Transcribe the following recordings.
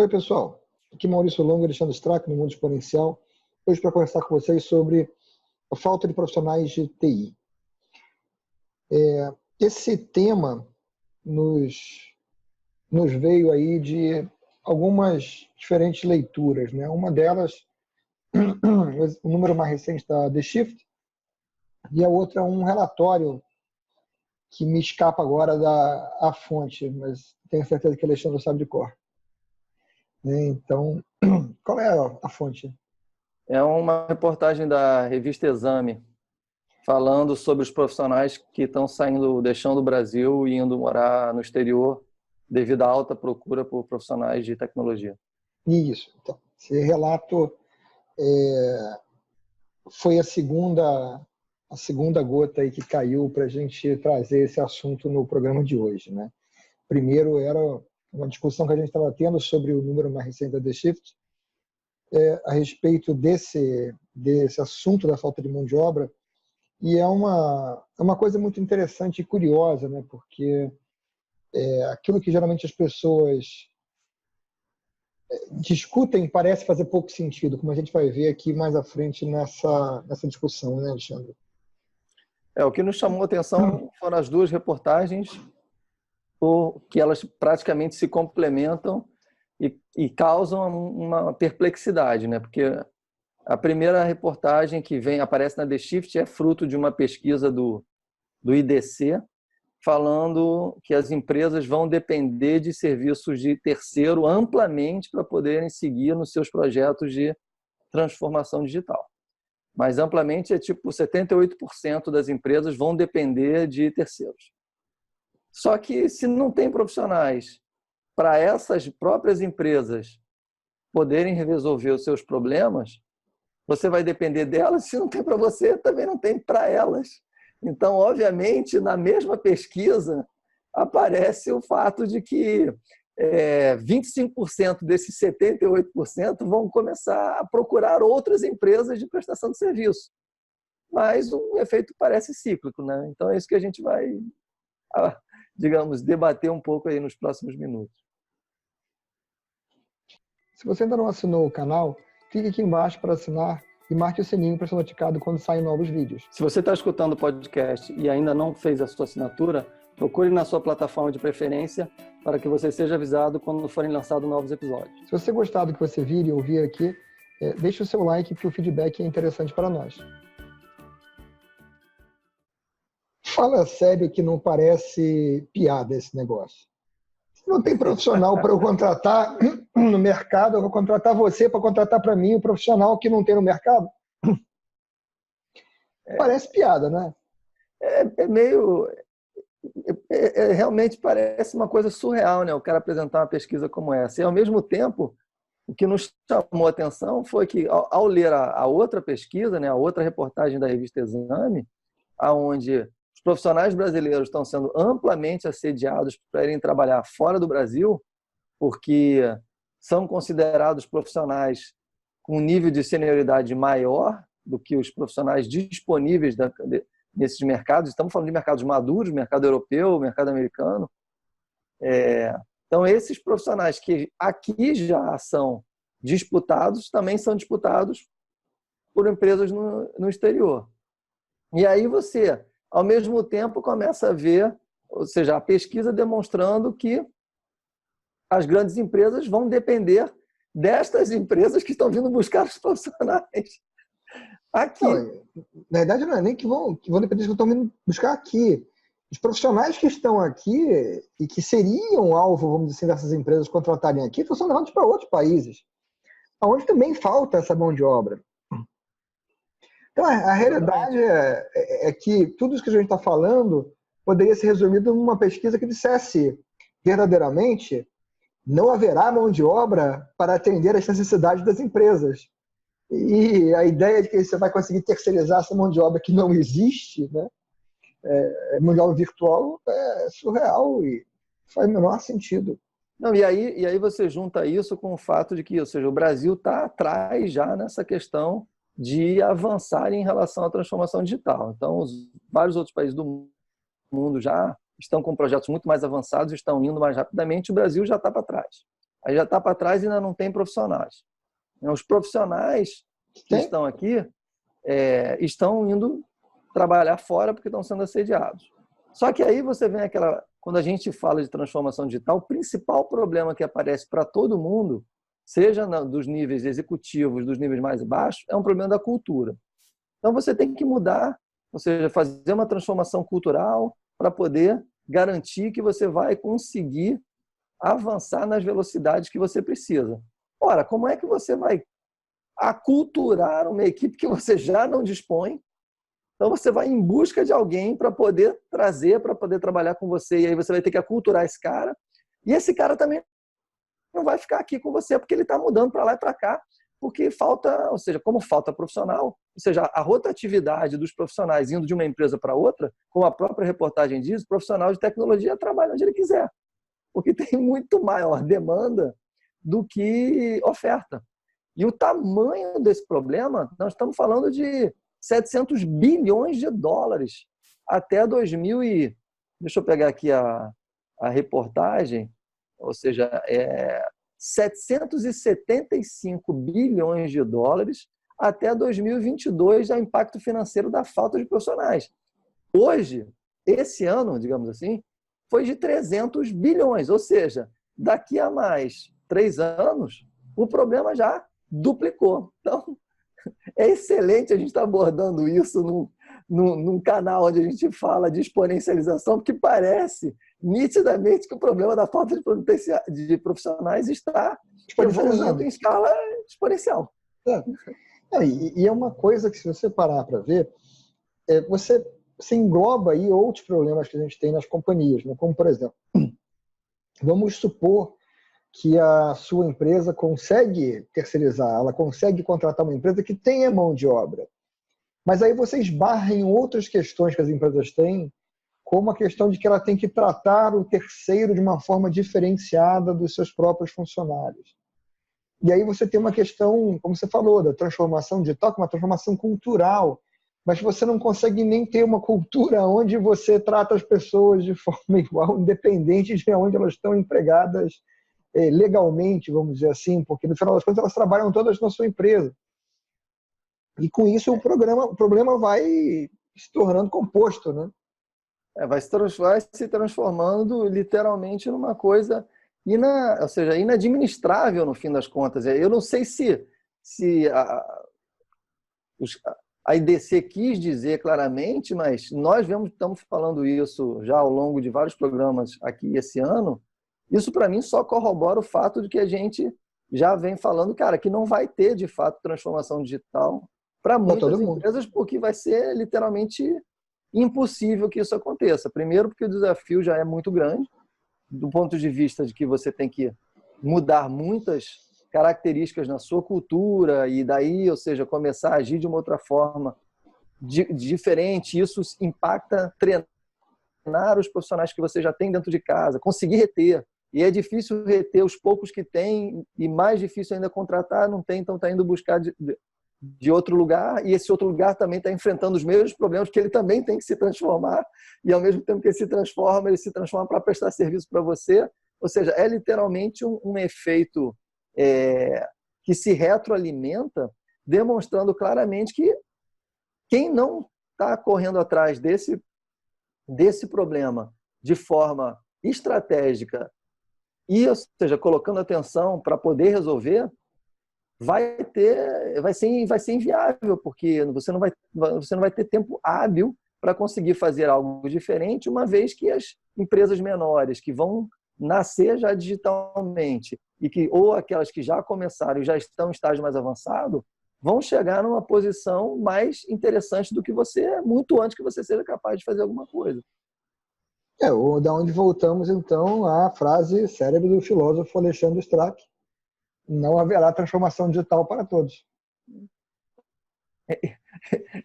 Oi, pessoal. Aqui Maurício Longo e Alexandre Strack, no Mundo Exponencial. Hoje para conversar com vocês sobre a falta de profissionais de TI. Esse tema nos veio aí de algumas diferentes leituras, né? Uma delas, o número mais recente da The Shift, e a outra um relatório que me escapa agora da fonte, mas tenho certeza que o Alexandre sabe de cor. Então, qual é a fonte? É uma reportagem da revista Exame, falando sobre os profissionais que estão deixando o Brasil e indo morar no exterior devido à alta procura por profissionais de tecnologia. Isso. Então, esse relato foi a segunda gota aí que caiu para a gente trazer esse assunto no programa de hoje, né? Primeiro era uma discussão que a gente estava tendo sobre o número mais recente da The Shift, a respeito desse assunto da falta de mão de obra, e é uma coisa muito interessante e curiosa, né? Porque aquilo que geralmente as pessoas discutem parece fazer pouco sentido, como a gente vai ver aqui mais à frente nessa discussão, né, Alexandre? O que nos chamou a atenção foram as duas reportagens, porque elas praticamente se complementam e causam uma perplexidade, né? Porque a primeira reportagem que aparece na The Shift é fruto de uma pesquisa do IDC, falando que as empresas vão depender de serviços de terceiro amplamente para poderem seguir nos seus projetos de transformação digital. Mas amplamente é tipo 78% das empresas vão depender de terceiros. Só que se não tem profissionais para essas próprias empresas poderem resolver os seus problemas, você vai depender delas, se não tem para você, também não tem para elas. Então, obviamente, na mesma pesquisa, aparece o fato de que 25% desses 78% vão começar a procurar outras empresas de prestação de serviço. Mas o efeito parece cíclico, né? Então, é isso que a gente vai, digamos, debater um pouco aí nos próximos minutos. Se você ainda não assinou o canal, clique aqui embaixo para assinar e marque o sininho para ser notificado quando saem novos vídeos. Se você está escutando o podcast e ainda não fez a sua assinatura, procure na sua plataforma de preferência para que você seja avisado quando forem lançados novos episódios. Se você gostar do que você vir e ouvir aqui, deixe o seu like, que o feedback é interessante para nós. Fala sério que não parece piada esse negócio. Se não tem profissional para eu contratar no mercado, eu vou contratar você para contratar para mim o profissional que não tem no mercado? Parece piada, né? Realmente parece uma coisa surreal, né? O cara apresentar uma pesquisa como essa. E, ao mesmo tempo, o que nos chamou a atenção foi que, ao ler a outra pesquisa, né, a outra reportagem da revista Exame, onde os profissionais brasileiros estão sendo amplamente assediados para irem trabalhar fora do Brasil, porque são considerados profissionais com um nível de senioridade maior do que os profissionais disponíveis nesses mercados. Estamos falando de mercados maduros, mercado europeu, mercado americano. Então, esses profissionais que aqui já são disputados, também são disputados por empresas no exterior. E aí você, ao mesmo tempo, começa a ver, ou seja, a pesquisa demonstrando que as grandes empresas vão depender destas empresas que estão vindo buscar os profissionais aqui. Não, na verdade, não é nem que vão depender que estão vindo buscar aqui. Os profissionais que estão aqui e que seriam alvo, vamos dizer assim, dessas empresas contratarem aqui, estão sendo levados para outros países, onde também falta essa mão de obra. Então, a realidade é que tudo isso que a gente está falando poderia ser resumido numa pesquisa que dissesse verdadeiramente não haverá mão de obra para atender às necessidades das empresas. E a ideia de que você vai conseguir terceirizar essa mão de obra que não existe, né? Mão de obra virtual é surreal e faz o menor sentido. Não, e aí você junta isso com o fato de que, ou seja, o Brasil está atrás já nessa questão de avançar em relação à transformação digital. Então, vários outros países do mundo já estão com projetos muito mais avançados, estão indo mais rapidamente, o Brasil já está para trás. Aí já está para trás e ainda não tem profissionais. Os profissionais que estão aqui estão indo trabalhar fora porque estão sendo assediados. Só que aí você vem quando a gente fala de transformação digital, o principal problema que aparece para todo mundo, seja dos níveis executivos, dos níveis mais baixos, é um problema da cultura. Então você tem que mudar, ou seja, fazer uma transformação cultural para poder garantir que você vai conseguir avançar nas velocidades que você precisa. Ora, como é que você vai aculturar uma equipe que você já não dispõe? Então você vai em busca de alguém para poder trazer, para poder trabalhar com você, e aí você vai ter que aculturar esse cara, e esse cara também não vai ficar aqui com você, porque ele está mudando para lá e para cá, porque falta, ou seja, como falta profissional, ou seja, a rotatividade dos profissionais indo de uma empresa para outra, como a própria reportagem diz, o profissional de tecnologia trabalha onde ele quiser, porque tem muito maior demanda do que oferta. E o tamanho desse problema, nós estamos falando de 700 bilhões de dólares até 2000 e... Deixa eu pegar aqui a reportagem, ou seja, 775 bilhões de dólares até 2022 é o impacto financeiro da falta de profissionais. Hoje, esse ano, digamos assim, foi de 300 bilhões, ou seja, daqui a mais 3 anos, o problema já duplicou. Então, é excelente a gente estar abordando isso num canal onde a gente fala de exponencialização, porque parece nitidamente que o problema da falta de profissionais está evoluindo em escala exponencial. E é uma coisa que, se você parar para ver, você engloba aí outros problemas que a gente tem nas companhias, né? Como, por exemplo, vamos supor que a sua empresa consegue terceirizar, ela consegue contratar uma empresa que tenha mão de obra. Mas aí você esbarra em outras questões que as empresas têm, como a questão de que ela tem que tratar o terceiro de uma forma diferenciada dos seus próprios funcionários. E aí você tem uma questão, como você falou, da transformação digital, que é uma transformação cultural, mas você não consegue nem ter uma cultura onde você trata as pessoas de forma igual, independente de onde elas estão empregadas legalmente, vamos dizer assim, porque no final das contas elas trabalham todas na sua empresa. E com isso o problema vai se tornando composto, né? Vai se transformando literalmente numa coisa ou seja, inadministrável no fim das contas. Eu não sei se a IDC quis dizer claramente, mas nós estamos falando isso já ao longo de vários programas aqui esse ano. Isso, para mim, só corrobora o fato de que a gente já vem falando, cara, que não vai ter, de fato, transformação digital para muitas empresas, porque vai ser literalmente impossível que isso aconteça. Primeiro, porque o desafio já é muito grande, do ponto de vista de que você tem que mudar muitas características na sua cultura e daí, ou seja, começar a agir de uma outra forma diferente. Isso impacta treinar os profissionais que você já tem dentro de casa, conseguir reter. E é difícil reter os poucos que tem e mais difícil ainda contratar, não tem, então está indo buscar de outro lugar, e esse outro lugar também está enfrentando os mesmos problemas, porque ele também tem que se transformar, e ao mesmo tempo que ele se transforma para prestar serviço para você. Ou seja, é literalmente um efeito que se retroalimenta, demonstrando claramente que quem não está correndo atrás desse problema de forma estratégica e, ou seja, colocando atenção para poder resolver, vai ser inviável, porque você não vai ter tempo hábil para conseguir fazer algo diferente, uma vez que as empresas menores que vão nascer já digitalmente ou aquelas que já começaram e já estão em estágio mais avançado, vão chegar numa posição mais interessante do que você, muito antes que você seja capaz de fazer alguma coisa. Da onde voltamos, então, à frase célebre do filósofo Alexandre Strack: não haverá transformação digital para todos.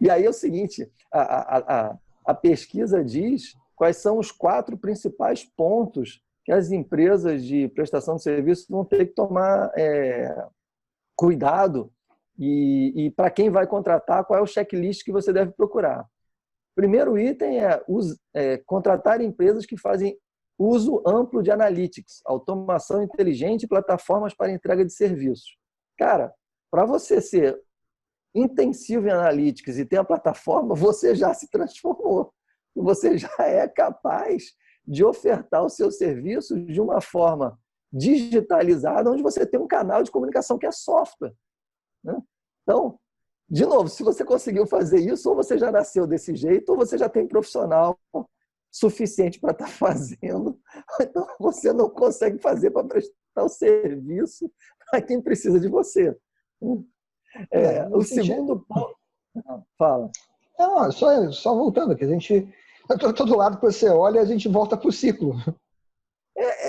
E aí é o seguinte, a pesquisa diz quais são os 4 principais pontos que as empresas de prestação de serviços vão ter que tomar cuidado e para quem vai contratar, qual é o checklist que você deve procurar. Primeiro item é contratar empresas que fazem uso amplo de analytics, automação inteligente e plataformas para entrega de serviços. Cara, para você ser intensivo em analytics e ter a plataforma, você já se transformou. Você já é capaz de ofertar os seus serviços de uma forma digitalizada, onde você tem um canal de comunicação que é software, né? Então, de novo, se você conseguiu fazer isso, ou você já nasceu desse jeito, ou você já tem profissional suficiente para estar fazendo, então você não consegue fazer para prestar o serviço para quem precisa de você. O segundo ponto... Fala. Não, só voltando, que a gente... Todo lado que você olha, a gente volta para o ciclo.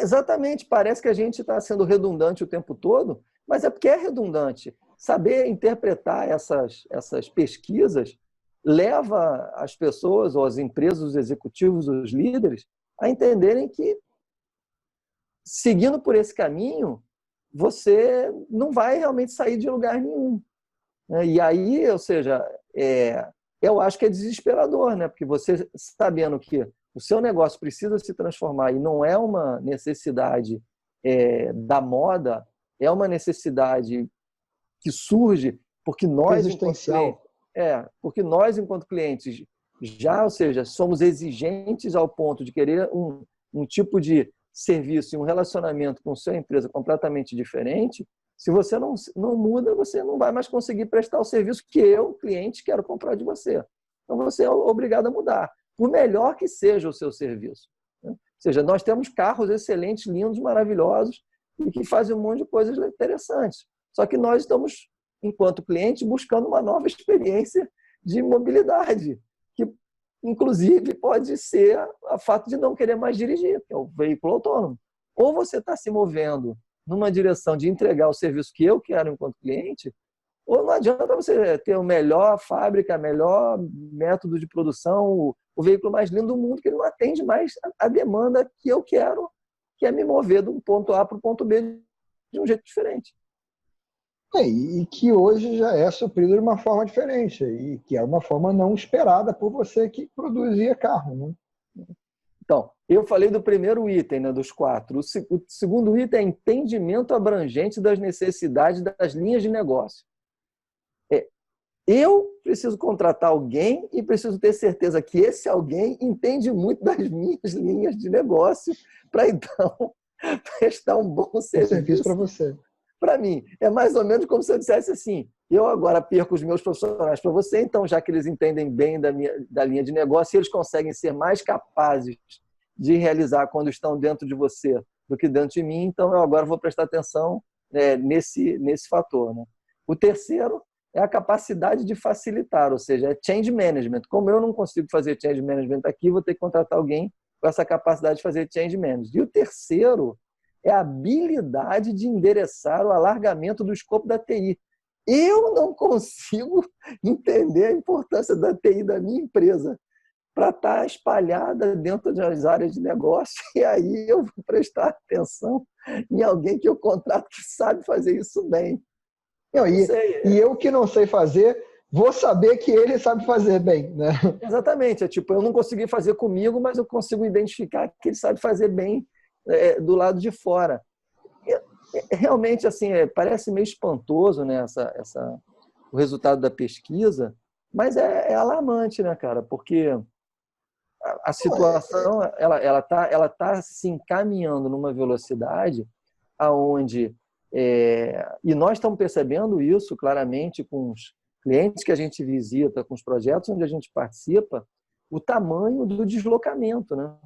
Exatamente, parece que a gente está sendo redundante o tempo todo, mas é porque é redundante. Saber interpretar essas pesquisas leva as pessoas, ou as empresas, os executivos, os líderes, a entenderem que, seguindo por esse caminho, você não vai realmente sair de lugar nenhum. E aí, ou seja, eu acho que é desesperador, né? Porque você, sabendo que o seu negócio precisa se transformar e não é uma necessidade da moda, é uma necessidade que surge porque nós, enquanto clientes, já, ou seja, somos exigentes ao ponto de querer um tipo de serviço e um relacionamento com sua empresa completamente diferente. Se você não muda, você não vai mais conseguir prestar o serviço que eu, cliente, quero comprar de você. Então, você é obrigado a mudar, por melhor que seja o seu serviço. Ou seja, nós temos carros excelentes, lindos, maravilhosos, e que fazem um monte de coisas interessantes. Só que nós estamos, enquanto cliente, buscando uma nova experiência de mobilidade, que, inclusive, pode ser o fato de não querer mais dirigir, que é o veículo autônomo. Ou você está se movendo numa direção de entregar o serviço que eu quero enquanto cliente, ou não adianta você ter a melhor fábrica, o melhor método de produção, o veículo mais lindo do mundo, que ele não atende mais a demanda que eu quero, que é me mover de um ponto A para o ponto B de um jeito diferente. E que hoje já é suprido de uma forma diferente, e que é uma forma não esperada por você que produzia carro, né? Então, eu falei do primeiro item, né, dos 4. O segundo item é entendimento abrangente das necessidades das linhas de negócio. Eu preciso contratar alguém e preciso ter certeza que esse alguém entende muito das minhas linhas de negócio para, então, prestar um bom serviço para você. Para mim, é mais ou menos como se eu dissesse assim: eu agora perco os meus profissionais para você, então, já que eles entendem bem da linha de negócio, eles conseguem ser mais capazes de realizar quando estão dentro de você do que dentro de mim, então eu agora vou prestar atenção nesse fator, né? O terceiro é a capacidade de facilitar, ou seja, é change management. Como eu não consigo fazer change management aqui, vou ter que contratar alguém com essa capacidade de fazer change management. E o terceiro é a habilidade de endereçar o alargamento do escopo da TI. Eu não consigo entender a importância da TI da minha empresa para estar espalhada dentro das áreas de negócio, e aí eu vou prestar atenção em alguém que eu contrato que sabe fazer isso bem. E eu que não sei fazer, vou saber que ele sabe fazer bem, né? Exatamente. Eu não consegui fazer comigo, mas eu consigo identificar que ele sabe fazer bem do lado de fora. Realmente, assim, parece meio espantoso, né, o resultado da pesquisa, mas é alarmante, né, cara? Porque a situação ela tá se encaminhando numa velocidade aonde e nós estamos percebendo isso claramente com os clientes que a gente visita, com os projetos onde a gente participa, o tamanho do deslocamento, né?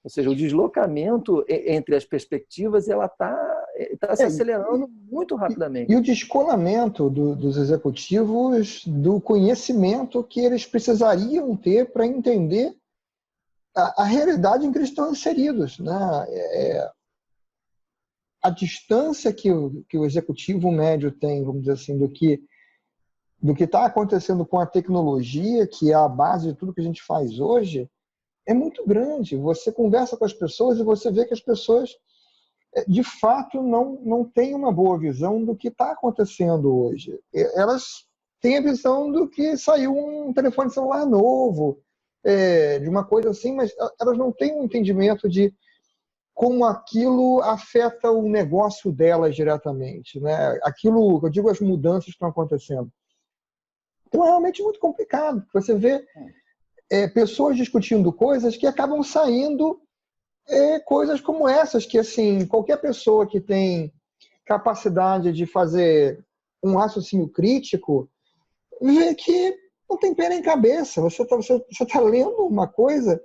Ou seja, o deslocamento entre as perspectivas ela tá se acelerando muito rapidamente. E o descolamento dos executivos do conhecimento que eles precisariam ter para entender a realidade em que eles estão inseridos, né? A distância que o executivo médio tem, vamos dizer assim, do que está acontecendo com a tecnologia, que é a base de tudo que a gente faz hoje, é muito grande. Você conversa com as pessoas e você vê que as pessoas, de fato, não têm uma boa visão do que está acontecendo hoje. Elas têm a visão do que saiu um telefone celular novo, de uma coisa assim, mas elas não têm um entendimento de como aquilo afeta o negócio delas diretamente, né? Aquilo, eu digo, as mudanças que estão acontecendo. Então é realmente muito complicado. Você vê pessoas discutindo coisas que acabam saindo coisas como essas, que assim, qualquer pessoa que tem capacidade de fazer um raciocínio crítico vê que não tem pé nem cabeça. Você tá lendo uma coisa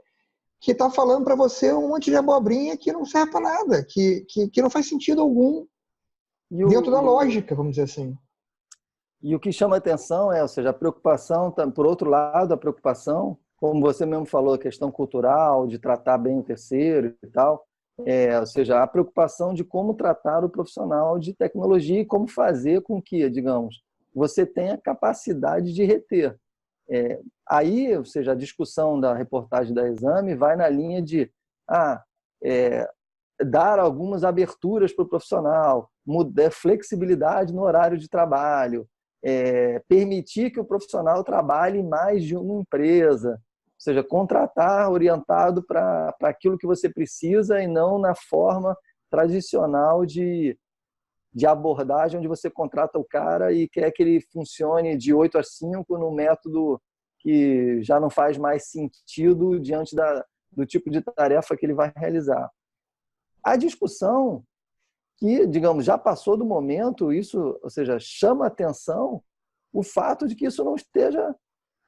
que está falando para você um monte de abobrinha que não serve para nada, que não faz sentido algum dentro da lógica, vamos dizer assim. E o que chama atenção ou seja, a preocupação, por outro lado, a preocupação, como você mesmo falou, a questão cultural, de tratar bem o terceiro e tal, ou seja, a preocupação de como tratar o profissional de tecnologia e como fazer com que, digamos, você tenha capacidade de reter. Aí, ou seja, a discussão da reportagem da Exame vai na linha de dar algumas aberturas para o profissional, flexibilidade no horário de trabalho, permitir que o profissional trabalhe em mais de uma empresa, ou seja, contratar orientado para aquilo que você precisa e não na forma tradicional de abordagem onde você contrata o cara e quer que ele funcione de 8 às 5 num método que já não faz mais sentido diante do tipo de tarefa que ele vai realizar. A discussão que, digamos, já passou do momento, isso, ou seja, chama atenção o fato de que isso não esteja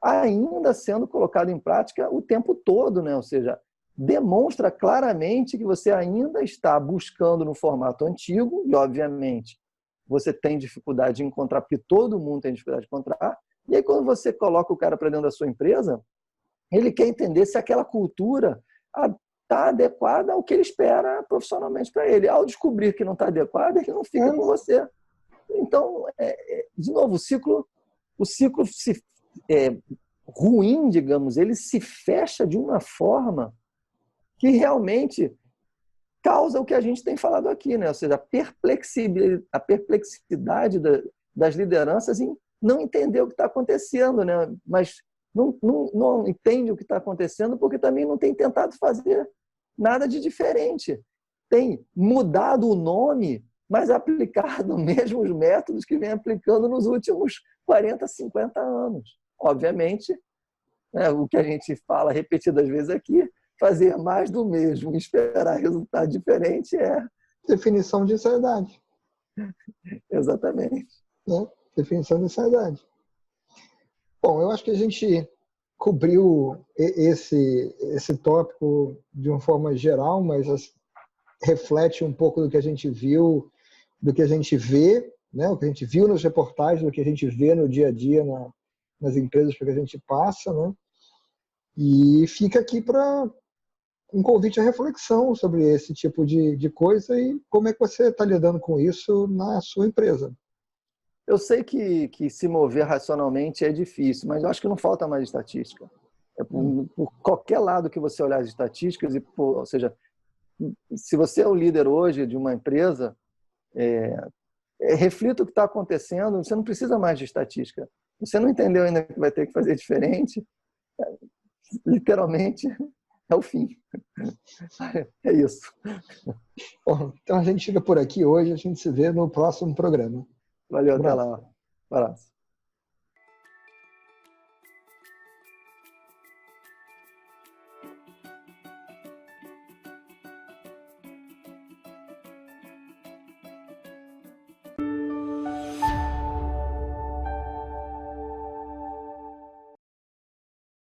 ainda sendo colocado em prática o tempo todo, né? Ou seja, demonstra claramente que você ainda está buscando no formato antigo, e obviamente você tem dificuldade de encontrar, porque todo mundo tem dificuldade de encontrar, e aí quando você coloca o cara para dentro da sua empresa, ele quer entender se aquela cultura está adequada ao que ele espera profissionalmente para ele. Ao descobrir que não está adequada, ele não fica com você. Então, de novo, o ciclo ruim, digamos, ele se fecha de uma forma que realmente causa o que a gente tem falado aqui, né? Ou seja, a perplexidade das lideranças em não entender o que está acontecendo, né? Mas não entende o que está acontecendo porque também não tem tentado fazer nada de diferente. Tem mudado o nome, mas aplicado os mesmos métodos que vem aplicando nos últimos 40, 50 anos. Obviamente, o que a gente fala repetidas vezes aqui, fazer mais do mesmo e esperar resultado diferente definição de insanidade. Exatamente. Definição de insanidade. Bom, eu acho que a gente cobriu esse tópico de uma forma geral, mas reflete um pouco do que a gente viu, do que a gente vê, né? O que a gente viu nas reportagens, do que a gente vê no dia a dia nas empresas que a gente passa, né? E fica aqui para um convite à reflexão sobre esse tipo de coisa e como é que você está lidando com isso na sua empresa. Eu sei que se mover racionalmente é difícil, mas eu acho que não falta mais estatística. Por qualquer lado que você olhar as estatísticas, ou seja, se você é o líder hoje de uma empresa, reflita o que está acontecendo, você não precisa mais de estatística. Você não entendeu ainda que vai ter que fazer diferente, literalmente é o fim. É isso. Bom, então a gente fica por aqui hoje, a gente se vê no próximo programa. Valeu, até lá. Um abraço.